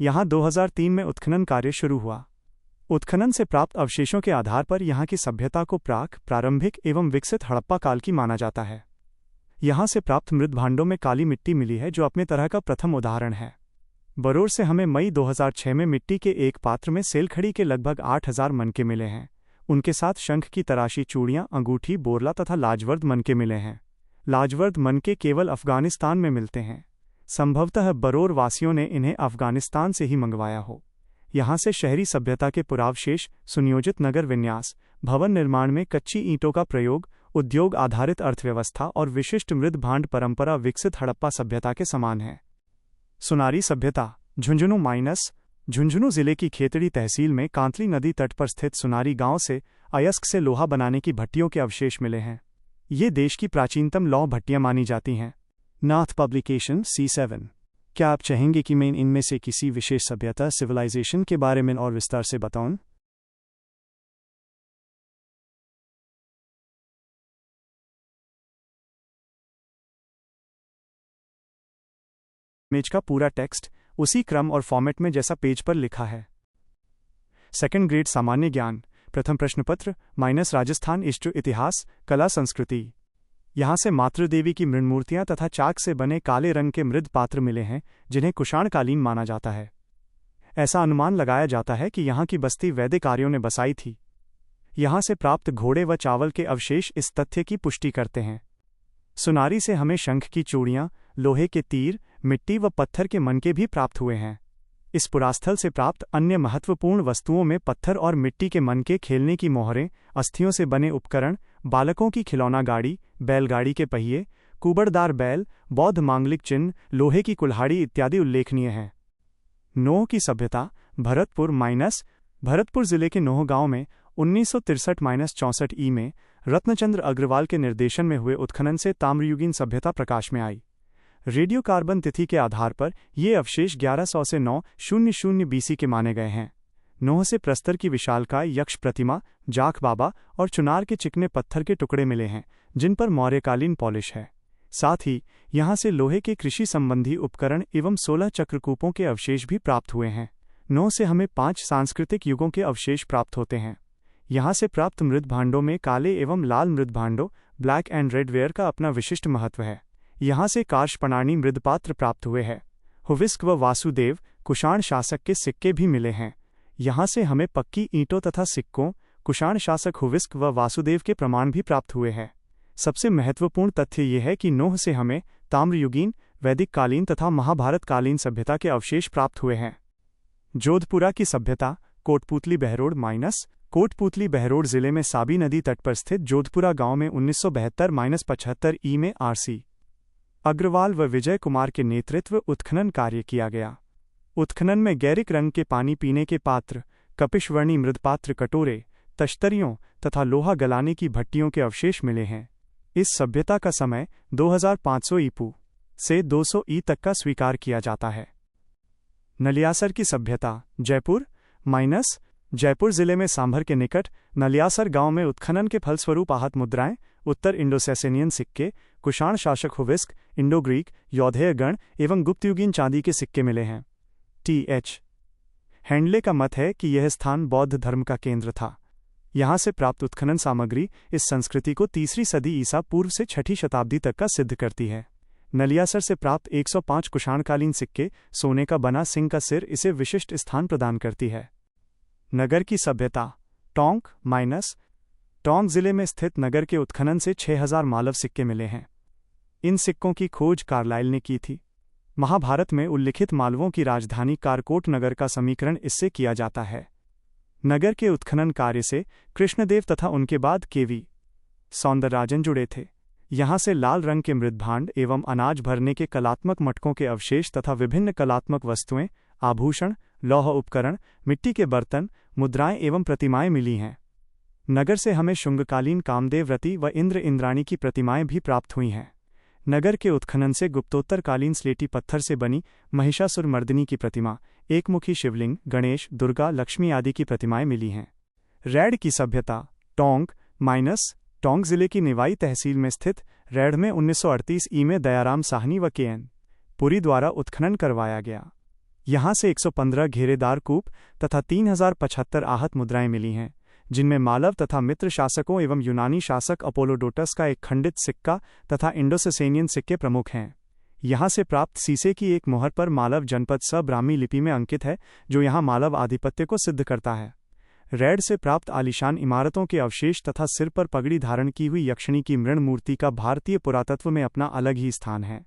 यहाँ 2003 में उत्खनन कार्य शुरू हुआ। उत्खनन से प्राप्त अवशेषों के आधार पर यहाँ की सभ्यता को प्रारंभिक एवं विकसित हड़प्पा काल की माना जाता है। यहाँ से प्राप्त मृद भांडों में काली मिट्टी मिली है जो अपने तरह का प्रथम उदाहरण है। बरोर से हमें मई 2006 में मिट्टी के एक पात्र में सेलखड़ी के लगभग 8000 मनके मिले हैं। उनके साथ शंख की तराशी, चूड़ियां, अंगूठी, बोरला तथा लाजवर्द मनके मिले हैं। लाजवर्द मनके केवल अफगानिस्तान में मिलते हैं। संभवतः बरोर वासियों ने इन्हें अफगानिस्तान से ही मंगवाया हो। यहाँ से शहरी सभ्यता के पुरावशेष, सुनियोजित नगर विन्यास, भवन निर्माण में कच्ची ईंटों का प्रयोग, उद्योग आधारित अर्थव्यवस्था और विशिष्ट मृद भांड परंपरा विकसित हड़प्पा सभ्यता के समान है। सुनारी सभ्यता, झुंझुनू माइनस। झुंझुनू जिले की खेतड़ी तहसील में कांतली नदी तट पर स्थित सुनारी गांव से अयस्क से लोहा बनाने की भट्टियों के अवशेष मिले हैं। ये देश की प्राचीनतम लौह भट्टियां मानी जाती हैं। नाथ पब्लिकेशन C7। क्या आप चाहेंगे कि मैं इनमें से किसी विशेष सभ्यता सिविलाइजेशन के बारे में और विस्तार से बताऊं? इमेज का पूरा टेक्स्ट उसी क्रम और फॉर्मेट में जैसा पेज पर लिखा है। सेकंड ग्रेड सामान्य ज्ञान, प्रथम प्रश्नपत्र माइनस राजस्थान इष्ट इतिहास, कला, संस्कृति। यहाँ से मातृदेवी की मृणमूर्तियां तथा चाक से बने काले रंग के मृद पात्र मिले हैं जिन्हें कुषाणकालीन माना जाता है। ऐसा अनुमान लगाया जाता है कि यहाँ की बस्ती वैदिक आर्यों ने बसाई थी। यहाँ से प्राप्त घोड़े व चावल के अवशेष इस तथ्य की पुष्टि करते हैं। सुनारी से हमें शंख की चूड़ियां, लोहे के तीर, मिट्टी व पत्थर के मनके भी प्राप्त हुए हैं। इस पुरास्थल से प्राप्त अन्य महत्वपूर्ण वस्तुओं में पत्थर और मिट्टी के मनके, खेलने की मोहरें, अस्थियों से बने उपकरण, बालकों की खिलौना गाड़ी, बैलगाड़ी के पहिए, कुबड़दार बैल, बौद्ध मांगलिक चिन्ह, लोहे की कुल्हाड़ी इत्यादि उल्लेखनीय हैं। नोह की सभ्यता, भरतपुर माइनस। भरतपुर जिले के नोह गांव में 1963-64 ई में रत्नचंद्र अग्रवाल के निर्देशन में हुए उत्खनन से ताम्रयुगीन सभ्यता प्रकाश में आई। रेडियो कार्बन तिथि के आधार पर ये अवशेष 1100 से 900 BC के माने गए हैं। नोह से प्रस्तर की विशालकाय यक्ष प्रतिमा, जाख बाबा और चुनार के चिकने पत्थर के टुकड़े मिले हैं जिन पर मौर्यकालीन पॉलिश है। साथ ही यहाँ से लोहे के कृषि संबंधी उपकरण एवं 16 चक्रकूपों के अवशेष भी प्राप्त हुए हैं। नोह से हमें 5 सांस्कृतिक युगों के अवशेष प्राप्त होते हैं। यहाँ से प्राप्त मृद भांडों में काले एवं लाल मृद भांडों, ब्लैक एंड रेड वेयर का अपना विशिष्ट महत्व है। यहाँ से कार्षपणानी मृदपात्र प्राप्त हुए हैं। हुविस्क व वासुदेव, कुषाण शासक के सिक्के भी मिले हैं। यहाँ से हमें पक्की ईंटों तथा सिक्कों, कुषाण शासक हुविस्क व वासुदेव के प्रमाण भी प्राप्त हुए हैं। सबसे महत्वपूर्ण तथ्य यह है कि नोह से हमें ताम्रयुगीन, वैदिक कालीन तथा महाभारत कालीन सभ्यता के अवशेष प्राप्त हुए हैं। जोधपुरा की सभ्यता, कोटपूतली बहरोड माइनस। कोटपूतली बहरोड जिले में साबी नदी तट पर स्थित जोधपुरा गांव में 1972-75 ई में आरसी अग्रवाल व विजय कुमार के नेतृत्व उत्खनन कार्य किया गया। उत्खनन में गैरिक रंग के पानी पीने के पात्र, कपिशवर्णी मृदपात्र कटोरे, तश्तरियों तथा लोहा गलाने की भट्टियों के अवशेष मिले हैं। इस सभ्यता का समय 2500 ईपू से 200 ई तक का स्वीकार किया जाता है। नलियासर की सभ्यता जयपुर जयपुर जिले में सांभर के निकट नलियासर गांव में उत्खनन के फलस्वरूप आहत मुद्राएं, उत्तर इंडोसैसेनियन सिक्के, कुषाण शासक हुविस्क, इंडो ग्रीक, यौधेय गण एवं गुप्तयुगीन चांदी के सिक्के मिले हैं। टी.एच. हैंडले का मत है कि यह स्थान बौद्ध धर्म का केंद्र था। यहाँ से प्राप्त उत्खनन सामग्री इस संस्कृति को 3री सदी ईसा पूर्व से 6ठी शताब्दी तक का सिद्ध करती है। नलियासर से प्राप्त 105 कुषाणकालीन सिक्के, सोने का बना सिंह का सिर इसे विशिष्ट स्थान प्रदान करती है। नगर की सभ्यता टोंक जिले में स्थित नगर के उत्खनन से 6000 मालव सिक्के मिले हैं। इन सिक्कों की खोज कार्लाइल ने की थी। महाभारत में उल्लिखित मालवों की राजधानी कारकोट नगर का समीकरण इससे किया जाता है। नगर के उत्खनन कार्य से कृष्णदेव तथा उनके बाद के.वी. सौंदरराजन जुड़े थे। यहाँ से लाल रंग के मृदभांड एवं अनाज भरने के कलात्मक मटकों के अवशेष तथा विभिन्न कलात्मक वस्तुएं, आभूषण, लौह उपकरण, मिट्टी के बर्तन, मुद्राएं एवं प्रतिमाएं मिली हैं। नगर से हमें शुंगकालीन कामदेव रति व इंद्र इंद्राणी की प्रतिमाएं भी प्राप्त हुई हैं। नगर के उत्खनन से गुप्तोत्तरकालीन स्लेटी पत्थर से बनी महिषासुर मर्दिनी की प्रतिमा, एकमुखी शिवलिंग, गणेश, दुर्गा, लक्ष्मी आदि की प्रतिमाएं मिली हैं। रैड की सभ्यता टोंक जिले की निवाई तहसील में स्थित रैड में 1938 ई में दयाराम साहनी व के.एन. पुरी द्वारा उत्खनन करवाया गया। यहाँ से 115 घेरेदार कूप तथा 3075 आहत मुद्राएं मिली हैं, जिनमें मालव तथा मित्र शासकों एवं यूनानी शासक अपोलोडोटस का एक खंडित सिक्का तथा इंडोसैसेनियन सिक्के प्रमुख हैं। यहाँ से प्राप्त सीसे की एक मोहर पर मालव जनपद ब्राह्मी लिपि में अंकित है, जो यहाँ मालव आधिपत्य को सिद्ध करता है। रैड से प्राप्त आलीशान इमारतों के अवशेष तथा सिर पर पगड़ी धारण की हुई यक्षिणी की मृण मूर्ति का भारतीय पुरातत्व में अपना अलग ही स्थान है।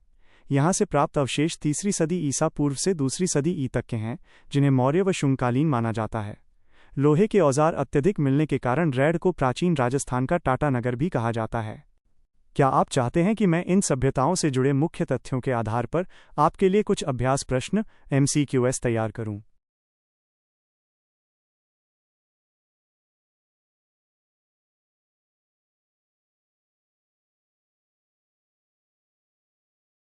यहाँ से प्राप्त अवशेष 3री सदी ईसा पूर्व से 2री सदी ई तक के हैं, जिन्हें मौर्य व शुंगकालीन माना जाता है। लोहे के औजार अत्यधिक मिलने के कारण रैड को प्राचीन राजस्थान का टाटा नगर भी कहा जाता है। क्या आप चाहते हैं कि मैं इन सभ्यताओं से जुड़े मुख्य तथ्यों के आधार पर आपके लिए कुछ अभ्यास प्रश्न MCQs तैयार करूं?